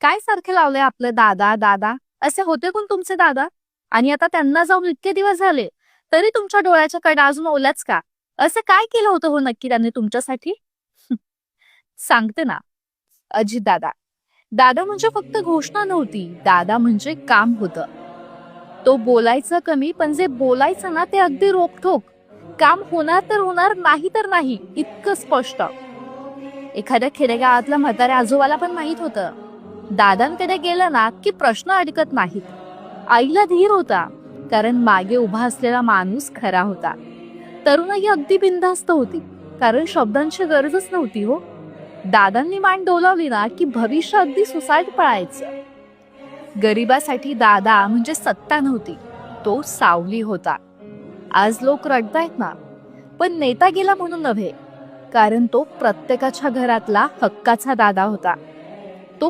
काय सारखे लावले आपले दादा दादा? असे होते कोण तुमचे दादा? आणि आता त्यांना जाऊन इतके दिवस झाले, तरी तुमच्या डोळ्याच्या कडा अजून ओल्याच का? असं काय केलं होतं हो नक्की त्यांनी तुमच्यासाठी? सांगते ना. अजित दादा. दादा म्हणजे फक्त घोषणा नव्हती, दादा म्हणजे काम होतं. तो बोलायचं कमी, पण जे बोलायचं ना ते अगदी रोखठोक. काम होणार तर होणार, नाही तर नाही, इतकं स्पष्ट. एखाद्या खेडेगावातल्या म्हाताऱ्या आजोबाला पण माहित होतं, दादांकडे गेलं ना की प्रश्न अडकत नाहीत. आईला धीर होता, कारण मागे उभा असलेला माणूस खरा होता. तरुणाई अगदी बिनधास्त होती, कारण शब्दांची गरजच नव्हती हो. दादांनी मान डोलावली ना की भविष्य अगदी सुसाट पळायचं. गरिबासाठी दादा म्हणजे सत्ता नव्हती, तो सावली होता. आज लोक रडतायत ना, पण नेता गेला म्हणून नव्हे, कारण तो प्रत्येकाच्या घरातला हक्काचा दादा होता. तो